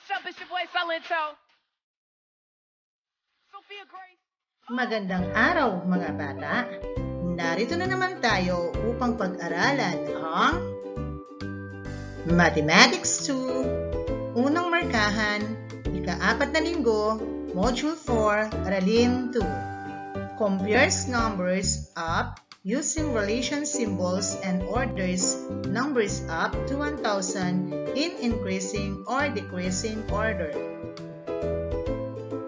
What's up? It's your boy Salento. Sophia Grace. Magandang araw mga bata! Narito na naman tayo upang pag-aralan ang Mathematics 2, Unang Markahan, Ika-4 na Linggo, Module 4, Aralin 2. Compares numbers up using relation symbols and orders numbers up to 1,000 in increasing or decreasing order.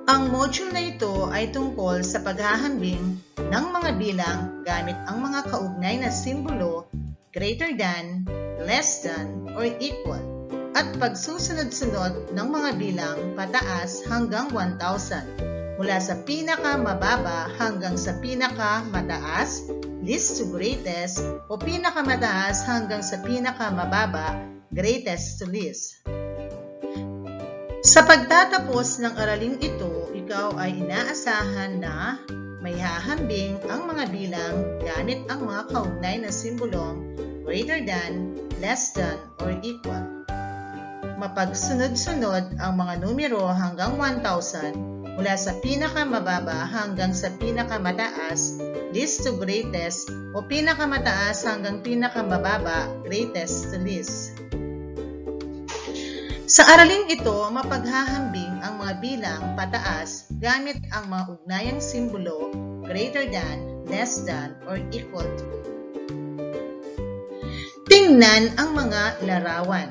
Ang module na ito ay tungkol sa paghahambing ng mga bilang gamit ang mga kaugnay na simbolo greater than, less than, or equal at pagsusunod-sunod ng mga bilang pataas hanggang 1,000 mula sa pinakamababa hanggang sa pinakamataas, least to greatest, o pinakamataas hanggang sa pinakamababa, greatest to least. Sa pagtatapos ng araling ito, ikaw ay inaasahan na may hahambing ang mga bilang gamit ang mga kaugnay na simbolong greater than, less than, or equal. Mapagsunod-sunod ang mga numero hanggang 1,000 mula sa pinakamababa hanggang sa pinakamataas, least to greatest, o pinakamataas hanggang pinakamababa, greatest to least. Sa araling ito, mapaghahambing ang mga bilang pataas gamit ang mga ugnayang simbolo greater than, less than, or equal to. Tingnan ang mga larawan.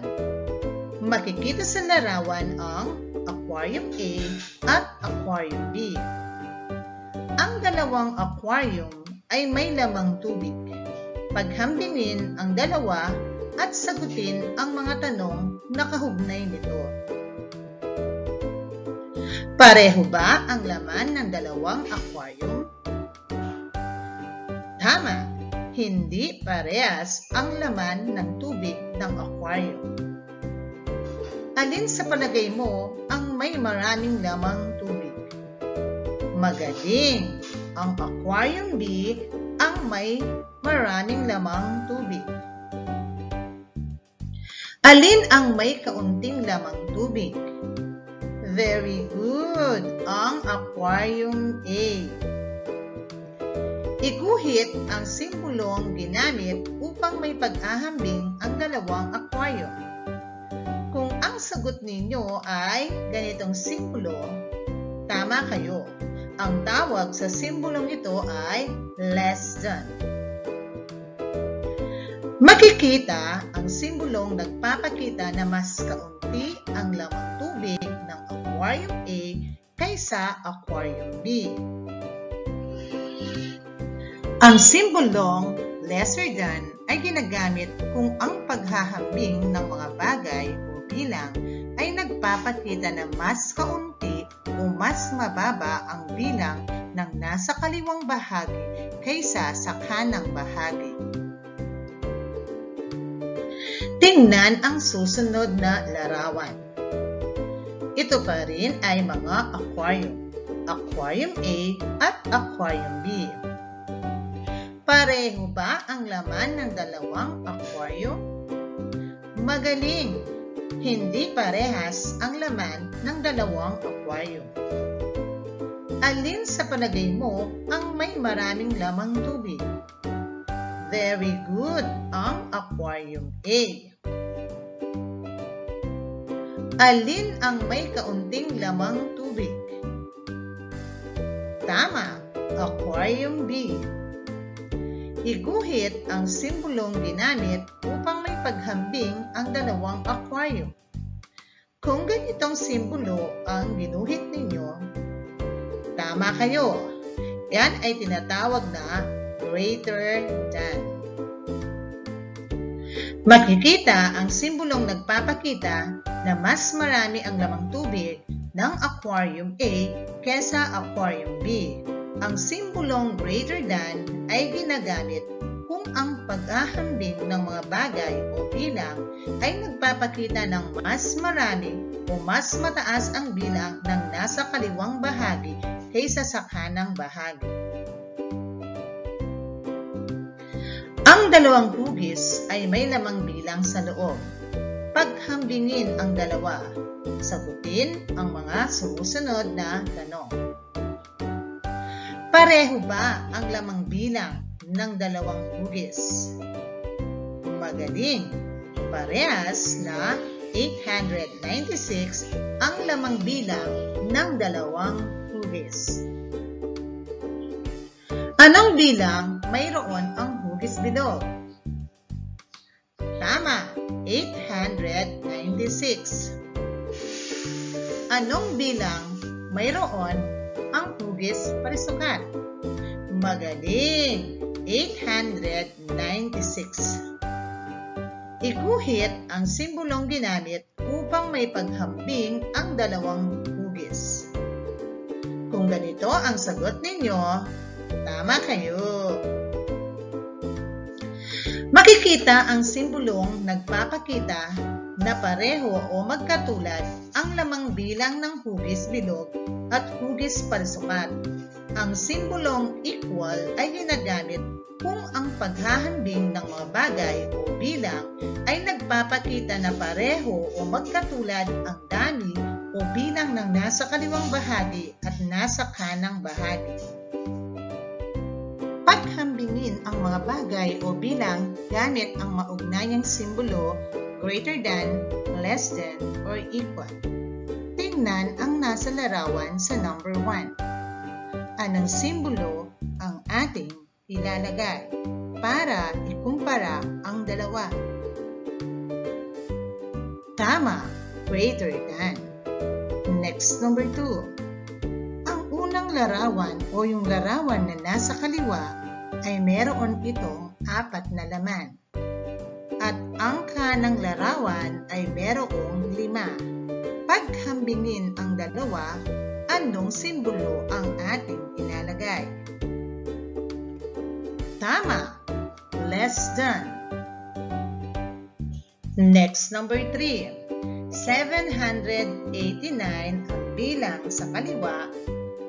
Makikita sa larawan ang Aquarium A at Aquarium B. Ang dalawang aquarium ay may lamang tubig. Paghambingin ang dalawa at sagutin ang mga tanong na kaugnay nito. Pareho ba ang laman ng dalawang aquarium? Tama! Hindi parehas ang laman ng tubig ng aquarium. Alin sa palagay mo ang may maraming lamang tubig? Magaling! Ang Aquarium B ang may maraming lamang tubig. Alin ang may kaunting lamang tubig? Very good! Ang Aquarium A. Iguhit ang simbolong ginamit upang may pag-ahambing ang dalawang aquarium. Kung ang sagot ninyo ay ganitong simbolo, tama kayo. Ang tawag sa simbolong ito ay less than. Makikita ang simbolong nagpapakita na mas kaunti ang lamang tubig ng Aquarium A kaysa Aquarium B. Ang simbolong lesser than ay ginagamit kung ang paghahambing ng mga bagay o bilang ay nagpapakita na mas kaunti o mas mababa ang bilang ng nasa kaliwang bahagi kaysa sa kanang bahagi. Tingnan ang susunod na larawan. Ito pa rin ay mga aquarium, Aquarium A at Aquarium B. Pareho ba ang laman ng dalawang aquarium? Magaling! Hindi parehas ang laman ng dalawang aquarium. Alin sa palagay mo ang may maraming lamang tubig? Very good! Ang Aquarium A. Alin ang may kaunting lamang tubig? Tama! Aquarium B. Iguhit ang simbolong ginamit upang may paghambing ang dalawang aquarium. Kung ganitong simbolo ang ginuhit ninyo, tama kayo. Yan ay tinatawag na greater than. Makikita ang simbolong nagpapakita na mas marami ang lamang tubig ng Aquarium A kesa Aquarium B. Ang simbolong greater than ay ginagamit kung ang paghahambing ng mga bagay o bilang ay nagpapakita ng mas marami o mas mataas ang bilang ng nasa kaliwang bahagi kaysa sa kanang bahagi. Ang dalawang hugis ay may lamang bilang sa loob. Paghambingin ang dalawa. Sagutin ang mga sumusunod na tanong. Pareho ba ang lamang bilang ng dalawang hugis? Magaling! Parehas na 896 ang lamang bilang ng dalawang hugis. Anong bilang mayroon ang hugis bilog? Tama, 896. Anong bilang mayroon ang hugis parisukat? Magaling, 896. Iguhit ang simbolong ginamit upang may paghambing ang dalawang hugis. Kung ganito ang sagot ninyo, tama kayo. Makikita ang simbolong nagpapakita na pareho o magkatulad ang lamang bilang ng hugis bilog at hugis parisukat. Ang simbolong equal ay ginagamit kung ang paghahambing ng mga bagay o bilang ay nagpapakita na pareho o magkatulad ang dami o bilang ng nasa kaliwang bahagi at nasa kanang bahagi. Paghambingin ang mga bagay o bilang gamit ang maugnayang simbolo greater than, less than, or equal. Tingnan ang nasa larawan sa number 1. Anong simbolo ang ating ilalagay para ikumpara ang dalawa? Tama, greater than. Next, number 2. Ang unang larawan o yung larawan na nasa kaliwa ay meron itong 4 na laman. At ang kanang larawan ay merong 5. Paghambingin ang dalawa, anong simbolo ang ating ilalagay? Tama, less than. Next, number 3. 789 ang bilang sa kaliwa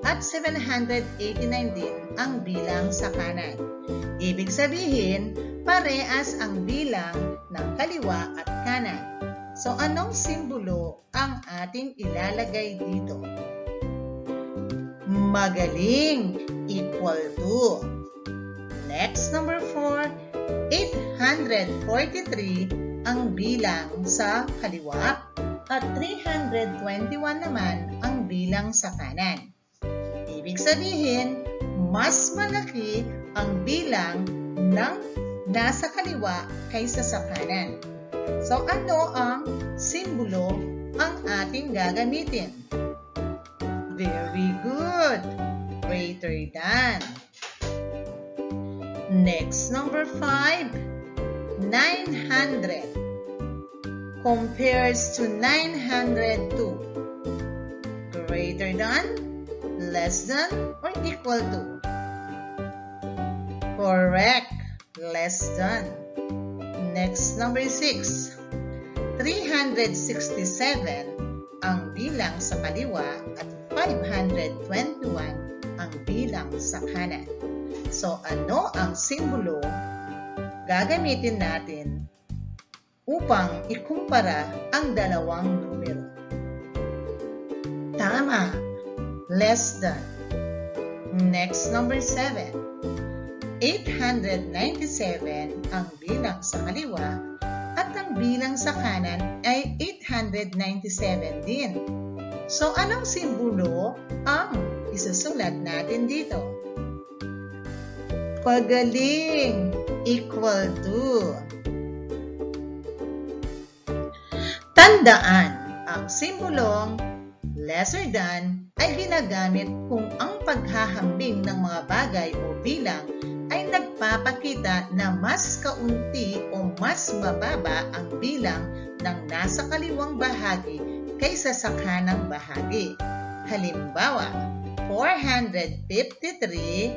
at 789 din ang bilang sa kanan. Ibig sabihin, parehas ang bilang ng kaliwa at kanan. So, anong simbolo ang ating ilalagay dito? Magaling, equal to. Next, number 4, 843 ang bilang sa kaliwa at 321 naman ang bilang sa kanan. Ibig sabihin, mas malaki ang bilang ng nasa kaliwa kaysa sa kanan. So, ano ang simbolo ang ating gagamitin? Very good! Greater than. Next, number 5. 900 compares to 902. Greater than, less than, or equal to? Correct. Less than. Next, number 6. 367 ang bilang sa kaliwa at 521 ang bilang sa kanan. So, ano ang simbolo gagamitin natin upang ikumpara ang dalawang numero? Tama, less than. Next, number 7. 897 ang bilang sa kaliwa at ang bilang sa kanan ay 897 din. So, anong simbolo ang isusulat natin dito? Pagaling, equal to. Tandaan, ang simbolong lesser than ay ginagamit kung ang paghahambing ng mga bagay o bilang ay nagpapakita na mas kaunti o mas mababa ang bilang ng nasa kaliwang bahagi kaysa sa kanang bahagi. Halimbawa, 453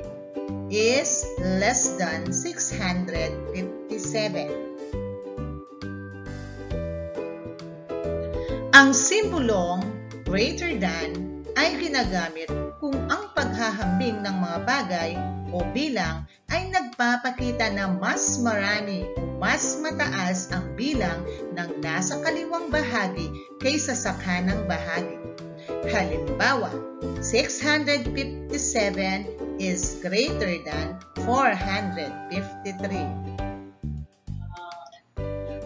is less than 657. Ang simbolong greater than ay ginagamit kung ang paghahambing ng mga bagay o bilang ay nagpapakita na mas marami o mas mataas ang bilang ng nasa kaliwang bahagi kaysa sa kanang bahagi. Halimbawa, 657 is greater than 453.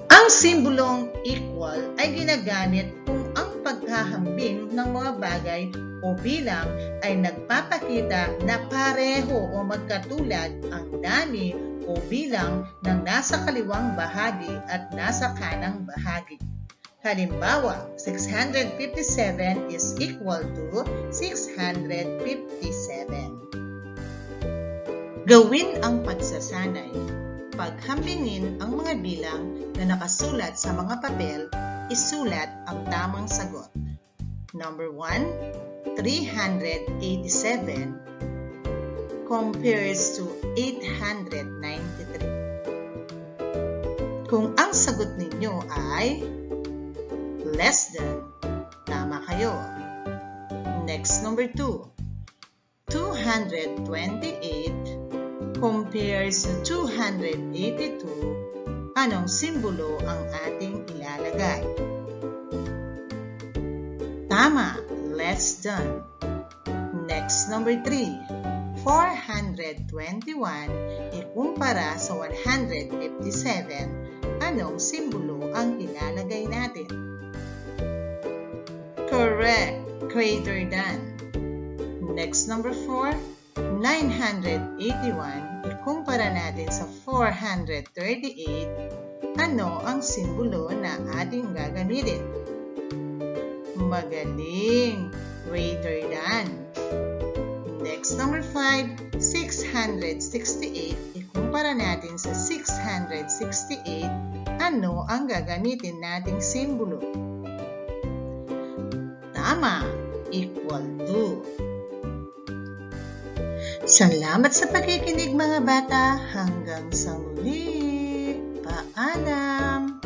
Ang simbolong equal ay ginagamit kung ang paghahambing ng mga bagay o bilang ay nagpapakita na pareho o magkatulad ang dami o bilang ng nasa kaliwang bahagi at nasa kanang bahagi. Halimbawa, 657 is equal to 657. Gawin ang pagsasanay. Paghambingin ang mga bilang na nakasulat sa mga papel, isulat ang tamang sagot. Number 1, 387 compares to 893. Kung ang sagot ninyo ay less than, tama kayo. Next, number 2, 228 compares to 282, anong simbolo ang ating ilalagay? Tama, less than. Next, number 3, 421 ikumpara sa 157, anong simbolo ang ilalagay natin? Correct, greater than. Next, number 4, 981 ikumpara natin sa 438, ano ang simbolo na ating gagamitin? Magaling, greater than. Next, number 5, 668 ikumpara natin sa 668, ano ang gagamitin nating simbolo? Tama, equal to. Salamat sa pakikinig mga bata. Hanggang sa muli. Paalam!